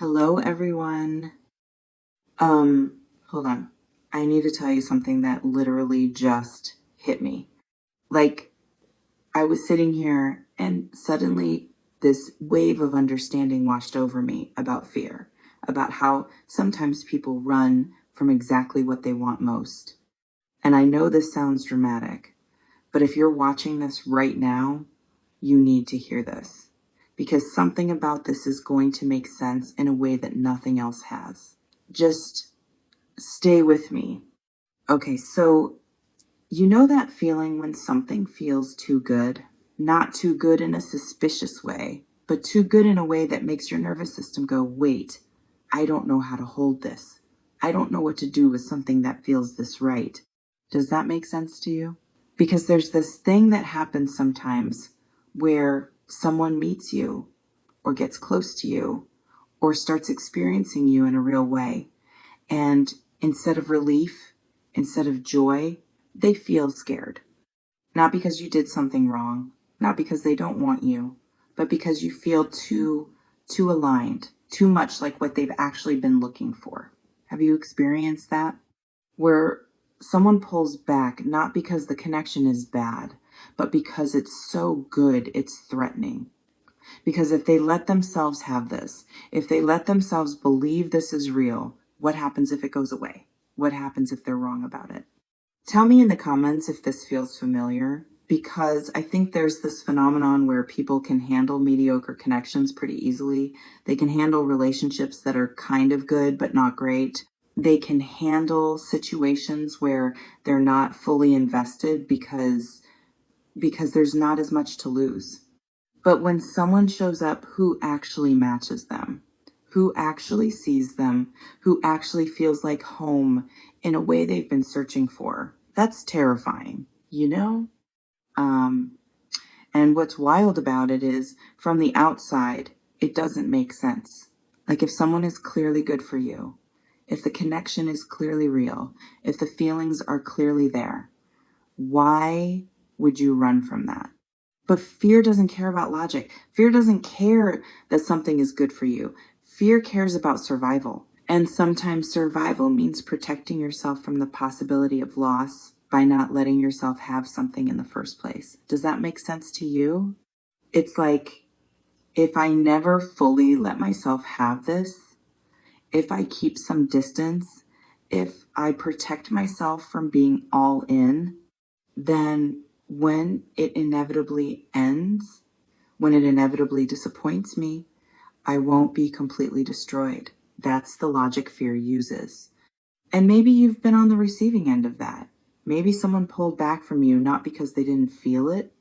Hello, everyone. Hold on. I need to tell you something that literally just hit me. Like, I was sitting here and suddenly this wave of understanding washed over me about fear, about how sometimes people run from exactly what they want most. And I know this sounds dramatic, but if you're watching this right now, you need to hear this because something about this is going to make sense in a way that nothing else has. Just stay with me. Okay, so you know that feeling when something feels too good? Not too good in a suspicious way, but too good in a way that makes your nervous system go, wait, I don't know how to hold this. I don't know what to do with something that feels this right. Does that make sense to you? Because there's this thing that happens sometimes where someone meets you or gets close to you or starts experiencing you in a real way. And instead of relief, instead of joy, they feel scared. Not because you did something wrong, not because they don't want you, but because you feel too aligned, too much like what they've actually been looking for. Have you experienced that? Where someone pulls back not because the connection is bad, but because it's so good, it's threatening. Because if they let themselves have this, if they let themselves believe this is real, what happens if it goes away? What happens if they're wrong about it? Tell me in the comments if this feels familiar, because I think there's this phenomenon where people can handle mediocre connections pretty easily. They can handle relationships that are kind of good but not great. They can handle situations where they're not fully invested because there's not as much to lose. But when someone shows up who actually matches them, who actually sees them, who actually feels like home in a way they've been searching for, that's terrifying, you know? Um, and what's wild about it is from the outside, it doesn't make sense. Like if someone is clearly good for you, if the connection is clearly real, if the feelings are clearly there, why would you run from that? But fear doesn't care about logic. Fear doesn't care that something is good for you. Fear cares about survival. And sometimes survival means protecting yourself from the possibility of loss by not letting yourself have something in the first place. Does that make sense to you? It's like if I never fully let myself have this, if I keep some distance, if I protect myself from being all in, then when it inevitably ends, when it inevitably disappoints me, I won't be completely destroyed. That's the logic fear uses. And maybe you've been on the receiving end of that. Maybe someone pulled back from you not because they didn't feel it,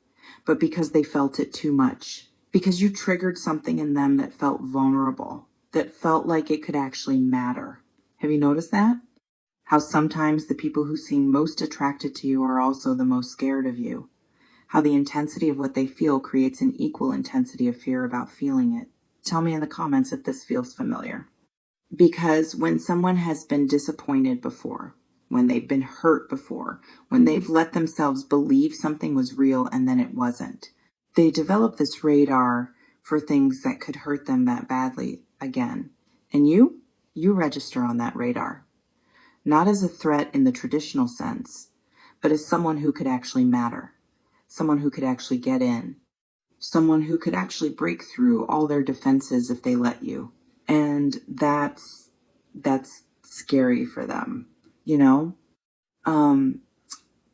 but because they felt it too much. Because you triggered something in them that felt vulnerable, that felt like it could actually matter. Have you noticed that? How sometimes the people who seem most attracted to you are also the most scared of you. How the intensity of what they feel creates an equal intensity of fear about feeling it. Tell me in the comments if this feels familiar. Because when someone has been disappointed before, when they've been hurt before, when they've let themselves believe something was real and then it wasn't, they develop this radar for things that could hurt them that badly again. And you register on that radar. Not as a threat in the traditional sense, but as someone who could actually matter, someone who could actually get in, someone who could actually break through all their defenses if they let you. And that's scary for them, you know? And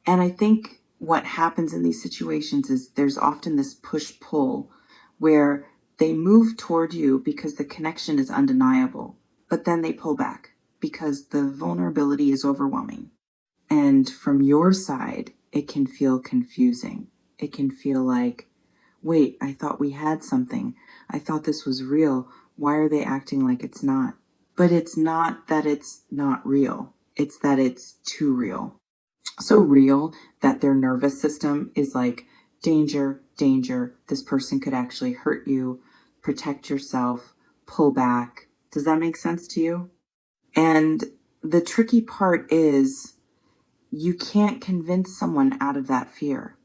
I think what happens in these situations is there's often this push-pull where they move toward you because the connection is undeniable, but then they pull back because the vulnerability is overwhelming. And from your side, it can feel confusing. It can feel like, wait, I thought we had something. I thought this was real. Why are they acting like it's not? But it's not that it's not real. It's that it's too real. So real that their nervous system is like, danger, danger. This person could actually hurt you. Protect yourself. Pull back. Does that make sense to you? And the tricky part is you can't convince someone out of that fear.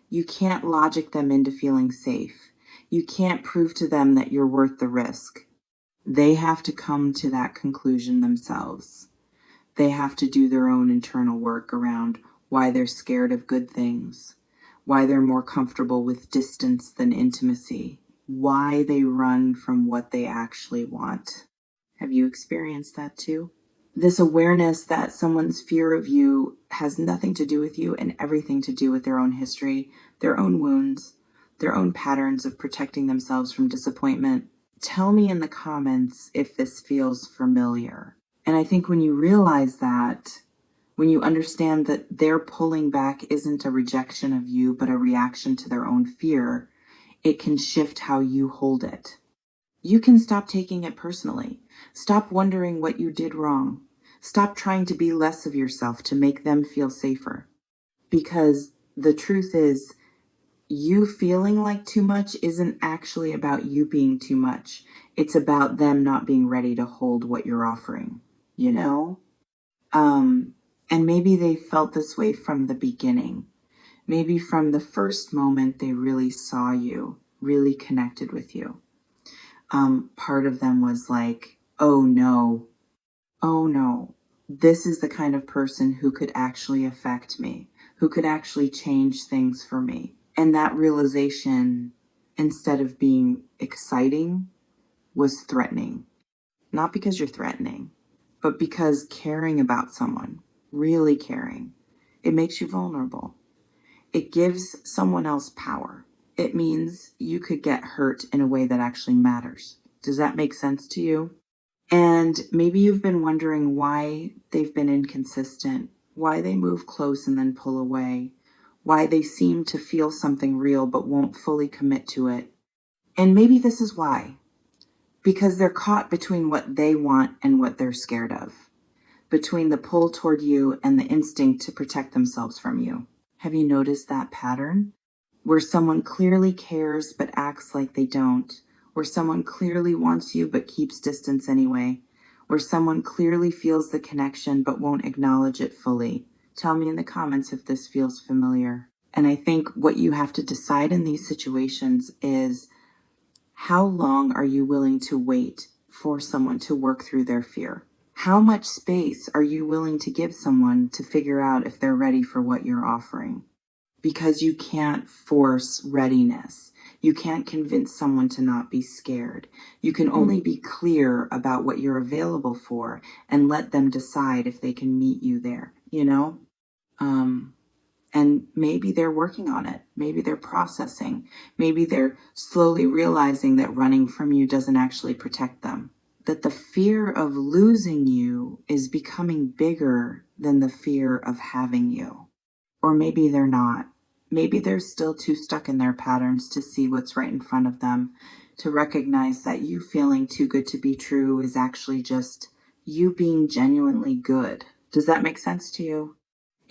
You can't logic them into feeling safe. You can't prove to them that you're worth the risk. They have to come to that conclusion themselves. They have to do their own internal work around why they're scared of good things, why they're more comfortable with distance than intimacy, why they run from what they actually want. Have you experienced that too? This awareness that someone's fear of you has nothing to do with you and everything to do with their own history, their own wounds, their own patterns of protecting themselves from disappointment. Tell me in the comments if this feels familiar. And I think when you realize that, when you understand that their pulling back isn't a rejection of you, but a reaction to their own fear, it can shift how you hold it. You can stop taking it personally. Stop wondering what you did wrong. Stop trying to be less of yourself to make them feel safer. Because the truth is, you feeling like too much isn't actually about you being too much. It's about them not being ready to hold what you're offering, you know? And maybe they felt this way from the beginning. Maybe from the first moment they really saw you, really connected with you. Part of them was like, oh no, this is the kind of person who could actually affect me, who could actually change things for me. And that realization, instead of being exciting, was threatening. Not because you're threatening, but because caring about someone, really caring, it makes you vulnerable. It gives someone else power. It means you could get hurt in a way that actually matters. Does that make sense to you? And maybe you've been wondering why they've been inconsistent, why they move close and then pull away, why they seem to feel something real but won't fully commit to it. And maybe this is why. Because they're caught between what they want and what they're scared of, between the pull toward you and the instinct to protect themselves from you. Have you noticed that pattern? Where someone clearly cares but acts like they don't, where someone clearly wants you but keeps distance anyway, where someone clearly feels the connection but won't acknowledge it fully. Tell me in the comments if this feels familiar. And I think what you have to decide in these situations is, how long are you willing to wait for someone to work through their fear? How much space are you willing to give someone to figure out if they're ready for what you're offering? Because you can't force readiness. You can't convince someone to not be scared. You can only be clear about what you're available for and let them decide if they can meet you there, you know? And maybe they're working on it. Maybe they're processing. Maybe they're slowly realizing that running from you doesn't actually protect them. That the fear of losing you is becoming bigger than the fear of having you. Or maybe they're not. Maybe they're still too stuck in their patterns to see what's right in front of them, to recognize that you feeling too good to be true is actually just you being genuinely good. Does that make sense to you?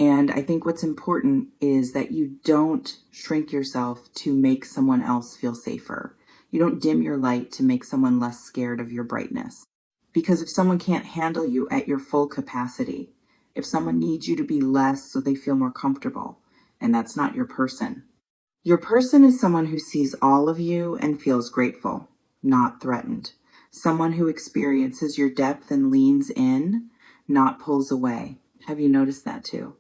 And I think what's important is that you don't shrink yourself to make someone else feel safer. You don't dim your light to make someone less scared of your brightness. Because if someone can't handle you at your full capacity, if someone needs you to be less so they feel more comfortable, and that's not your person. Your person is someone who sees all of you and feels grateful, not threatened. Someone who experiences your depth and leans in, not pulls away. Have you noticed that too?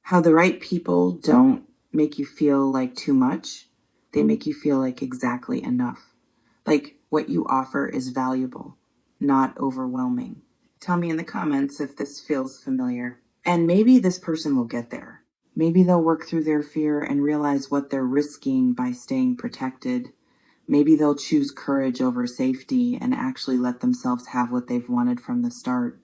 How the right people don't make you feel like too much. They make you feel like exactly enough. Like what you offer is valuable, not overwhelming. Tell me in the comments if this feels familiar. And maybe this person will get there. Maybe they'll work through their fear and realize what they're risking by staying protected. Maybe they'll choose courage over safety and actually let themselves have what they've wanted from the start.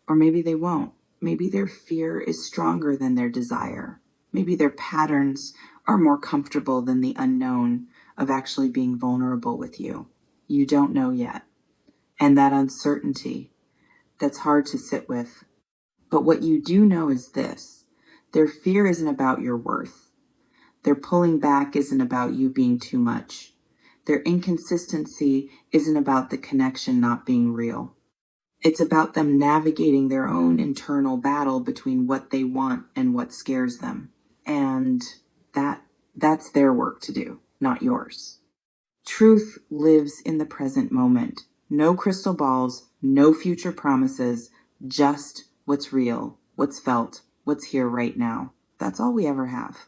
Or maybe they won't. Maybe their fear is stronger than their desire. Maybe their patterns are more comfortable than the unknown of actually being vulnerable with you. You don't know yet. And that uncertainty, that's hard to sit with. But what you do know is this: their fear isn't about your worth. Their pulling back isn't about you being too much. Their inconsistency isn't about the connection not being real. It's about them navigating their own internal battle between what they want and what scares them. And that's their work to do, not yours. Truth lives in the present moment. No crystal balls, no future promises, just what's real, what's felt, what's here right now. That's all we ever have.